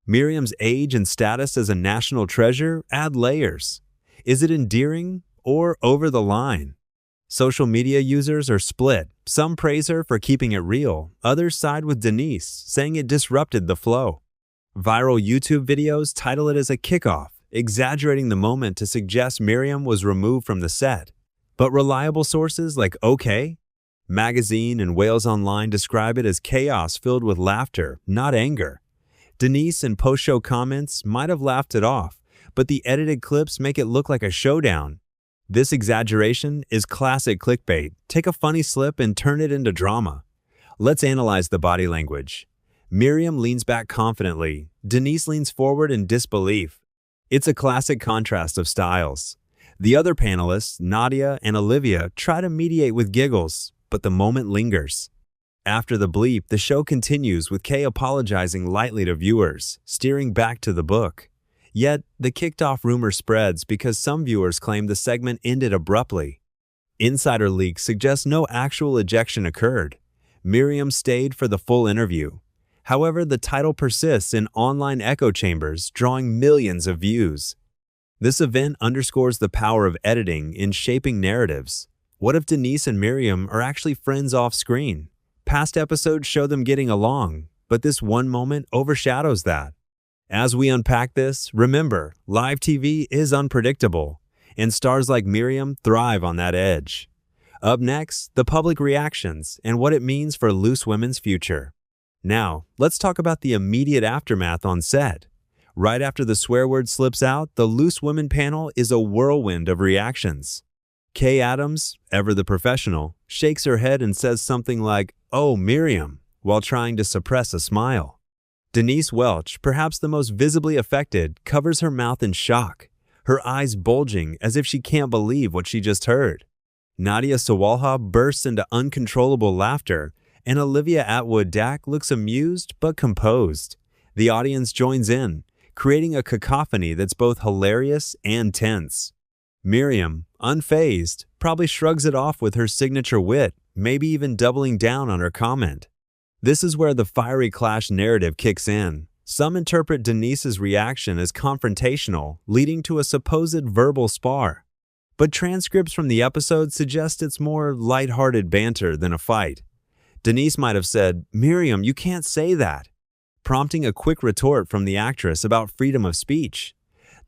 Miriam's age and status as a national treasure add layers. Is it endearing or over the line? Social media users are split. Some praise her for keeping it real. Others side with Denise, saying it disrupted the flow. Viral YouTube videos title it as a kickoff, exaggerating the moment to suggest Miriam was removed from the set. But reliable sources like OK Magazine and Wales Online describe it as chaos filled with laughter, not anger. Denise in post-show comments might have laughed it off, but the edited clips make it look like a showdown. This exaggeration is classic clickbait. Take a funny slip and turn it into drama. Let's analyze the body language. Miriam leans back confidently. Denise leans forward in disbelief. It's a classic contrast of styles. The other panelists, Nadia and Olivia, try to mediate with giggles, but the moment lingers. After the bleep, the show continues with Kay apologizing lightly to viewers, steering back to the book. Yet, the kicked-off rumor spreads because some viewers claim the segment ended abruptly. Insider leaks suggest no actual ejection occurred. Miriam stayed for the full interview. However, the title persists in online echo chambers, drawing millions of views. This event underscores the power of editing in shaping narratives. What if Denise and Miriam are actually friends off-screen? Past episodes show them getting along, but this one moment overshadows that. As we unpack this, remember, live TV is unpredictable, and stars like Miriam thrive on that edge. Up next, the public reactions and what it means for loose women's future. Now, let's talk about the immediate aftermath on set. Right after the swear word slips out, the Loose Women panel is a whirlwind of reactions. Kay Adams, ever the professional, shakes her head and says something like, "Oh, Miriam," while trying to suppress a smile. Denise Welch, perhaps the most visibly affected, covers her mouth in shock, her eyes bulging as if she can't believe what she just heard. Nadia Sawalha bursts into uncontrollable laughter, and Olivia Atwood-Dack looks amused but composed. The audience joins in, creating a cacophony that's both hilarious and tense. Miriam, unfazed, probably shrugs it off with her signature wit, maybe even doubling down on her comment. This is where the fiery clash narrative kicks in. Some interpret Denise's reaction as confrontational, leading to a supposed verbal spar. But transcripts from the episode suggest it's more lighthearted banter than a fight. Denise might have said, "Miriam, you can't say that," prompting a quick retort from the actress about freedom of speech.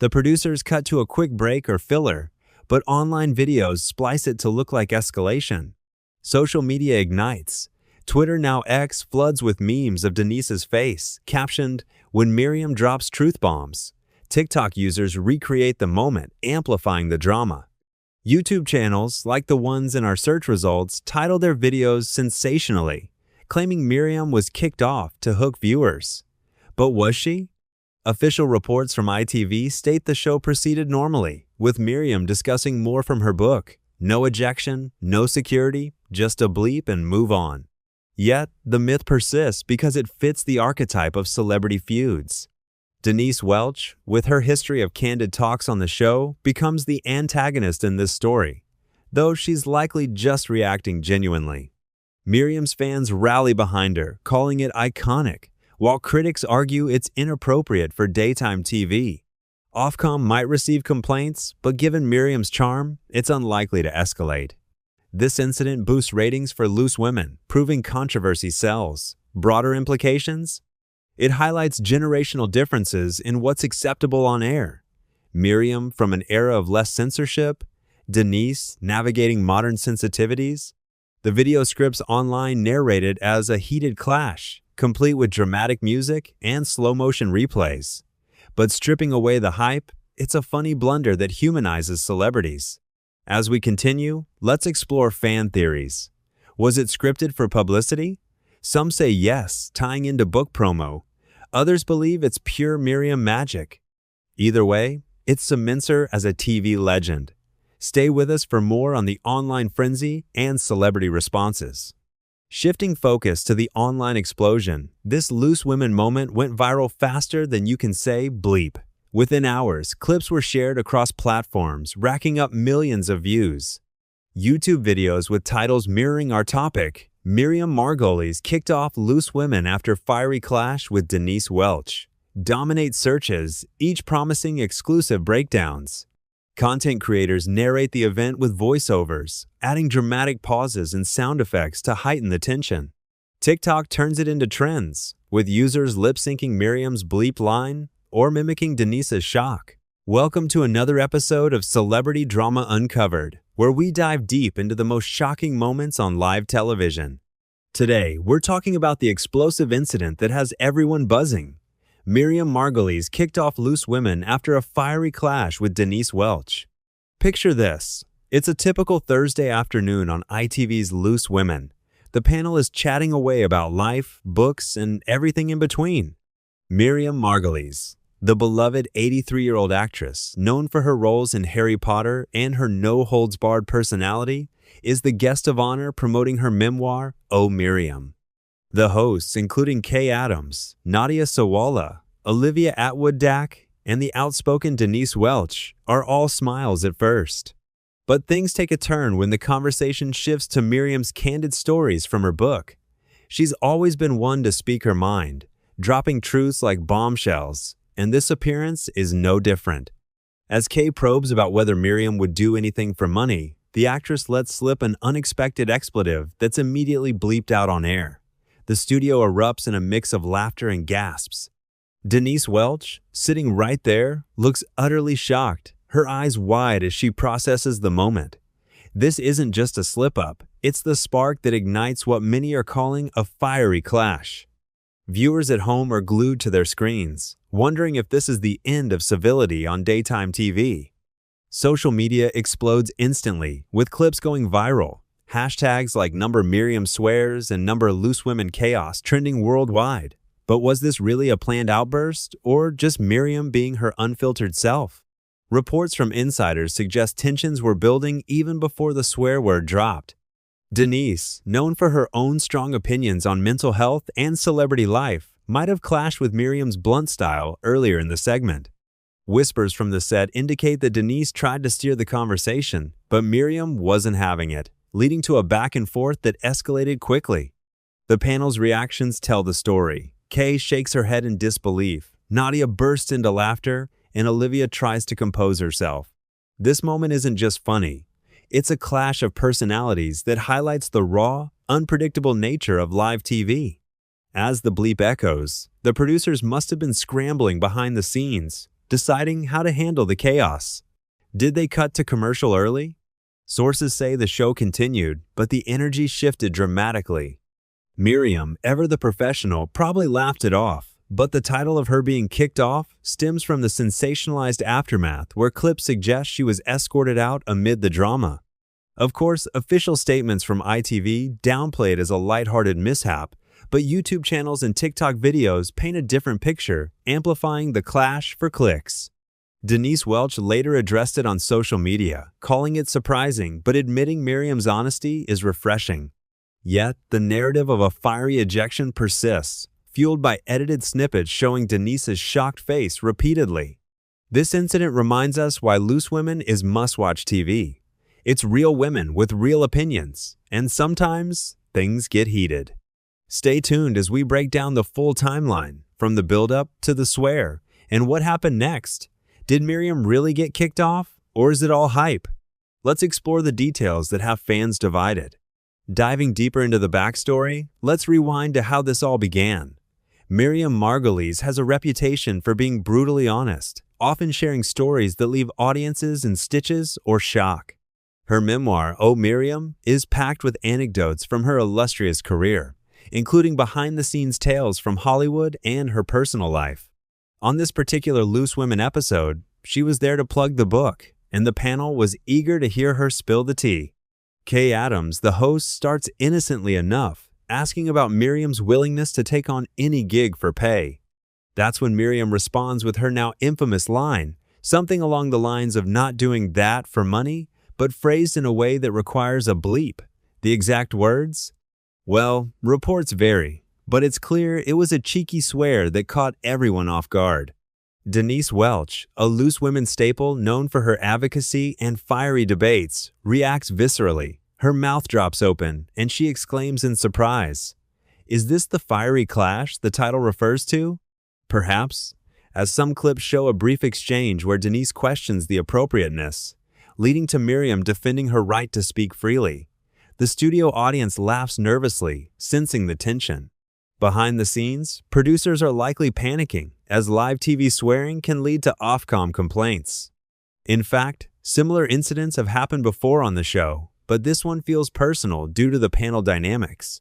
The producers cut to a quick break or filler, but online videos splice it to look like escalation. Social media ignites. Twitter, now X, floods with memes of Denise's face, captioned, "When Miriam drops truth bombs." TikTok users recreate the moment, amplifying the drama. YouTube channels, like the ones in our search results, title their videos sensationally, claiming Miriam was kicked off to hook viewers. But was she? Official reports from ITV state the show proceeded normally, with Miriam discussing more from her book. No ejection, no security, just a bleep and move on. Yet, the myth persists because it fits the archetype of celebrity feuds. Denise Welch, with her history of candid talks on the show, becomes the antagonist in this story, though she's likely just reacting genuinely. Miriam's fans rally behind her, calling it iconic, while critics argue it's inappropriate for daytime TV. Ofcom might receive complaints, but given Miriam's charm, it's unlikely to escalate. This incident boosts ratings for Loose Women, proving controversy sells. Broader implications? It highlights generational differences in what's acceptable on air. Miriam from an era of less censorship, Denise navigating modern sensitivities. The video scripts online narrate it as a heated clash, complete with dramatic music and slow-motion replays. But stripping away the hype, it's a funny blunder that humanizes celebrities. As we continue, let's explore fan theories. Was it scripted for publicity? Some say yes, tying into book promo. Others believe it's pure Miriam magic. Either way, it cements her as a TV legend. Stay with us for more on the online frenzy and celebrity responses. Shifting focus to the online explosion, this Loose Women moment went viral faster than you can say bleep. Within hours, clips were shared across platforms, racking up millions of views. YouTube videos with titles mirroring our topic. Miriam Margolyes kicked off Loose Women after fiery clash with Denise Welch. dominate searches, each promising exclusive breakdowns. Content creators narrate the event with voiceovers, adding dramatic pauses and sound effects to heighten the tension. TikTok turns it into trends, with users lip-syncing Miriam's bleep line or mimicking Denise's shock. Welcome to another episode of Celebrity Drama Uncovered, where we dive deep into the most shocking moments on live television. Today, we're talking about the explosive incident that has everyone buzzing. Miriam Margolyes kicked off Loose Women after a fiery clash with Denise Welch. Picture this. It's a typical Thursday afternoon on ITV's Loose Women. The panel is chatting away about life, books, and everything in between. Miriam Margolyes, the beloved 83-year-old actress, known for her roles in Harry Potter and her no-holds-barred personality, is the guest of honor promoting her memoir, Oh Miriam. The hosts, including Kay Adams, Nadia Sawalha, Olivia Attwood-Dack, and the outspoken Denise Welch, are all smiles at first. But things take a turn when the conversation shifts to Miriam's candid stories from her book. She's always been one to speak her mind, dropping truths like bombshells, and this appearance is no different. As Kay probes about whether Miriam would do anything for money, the actress lets slip an unexpected expletive that's immediately bleeped out on air. The studio erupts in a mix of laughter and gasps. Denise Welch, sitting right there, looks utterly shocked, her eyes wide as she processes the moment. This isn't just a slip-up, it's the spark that ignites what many are calling a fiery clash. Viewers at home are glued to their screens, wondering if this is the end of civility on daytime TV. Social media explodes instantly, with clips going viral. Hashtags like #MiriamSwears and #LooseWomenChaos trending worldwide. But was this really a planned outburst, or just Miriam being her unfiltered self? Reports from insiders suggest tensions were building even before the swear word dropped. Denise, known for her own strong opinions on mental health and celebrity life, might have clashed with Miriam's blunt style earlier in the segment. Whispers from the set indicate that Denise tried to steer the conversation, but Miriam wasn't having it, leading to a back and forth that escalated quickly. The panel's reactions tell the story. Kay shakes her head in disbelief, Nadia bursts into laughter, and Olivia tries to compose herself. This moment isn't just funny. It's a clash of personalities that highlights the raw, unpredictable nature of live TV. As the bleep echoes, the producers must have been scrambling behind the scenes, deciding how to handle the chaos. Did they cut to commercial early? Sources say the show continued, but the energy shifted dramatically. Miriam, ever the professional, probably laughed it off, but the title of her being kicked off stems from the sensationalized aftermath where clips suggest she was escorted out amid the drama. Of course, official statements from ITV downplay it as a lighthearted mishap, but YouTube channels and TikTok videos paint a different picture, amplifying the clash for clicks. Denise Welch later addressed it on social media, calling it surprising but admitting Miriam's honesty is refreshing. Yet, the narrative of a fiery ejection persists, fueled by edited snippets showing Denise's shocked face repeatedly. This incident reminds us why Loose Women is must-watch TV. It's real women with real opinions, and sometimes things get heated. Stay tuned as we break down the full timeline, from the build-up to the swear, and what happened next. Did Miriam really get kicked off, or is it all hype? Let's explore the details that have fans divided. Diving deeper into the backstory, let's rewind to how this all began. Miriam Margolyes has a reputation for being brutally honest, often sharing stories that leave audiences in stitches or shock. Her memoir, Oh Miriam, is packed with anecdotes from her illustrious career, including behind-the-scenes tales from Hollywood and her personal life. On this particular Loose Women episode, she was there to plug the book, and the panel was eager to hear her spill the tea. Kay Adams, the host, starts innocently enough, asking about Miriam's willingness to take on any gig for pay. That's when Miriam responds with her now infamous line, something along the lines of not doing that for money, but phrased in a way that requires a bleep. The exact words? Well, reports vary, but it's clear it was a cheeky swear that caught everyone off guard. Denise Welch, a Loose Women staple known for her advocacy and fiery debates, reacts viscerally. Her mouth drops open, and she exclaims in surprise, "Is this the fiery clash the title refers to?" Perhaps, as some clips show a brief exchange where Denise questions the appropriateness, leading to Miriam defending her right to speak freely. The studio audience laughs nervously, sensing the tension. Behind the scenes, producers are likely panicking, as live TV swearing can lead to Ofcom complaints. In fact, similar incidents have happened before on the show, but this one feels personal due to the panel dynamics.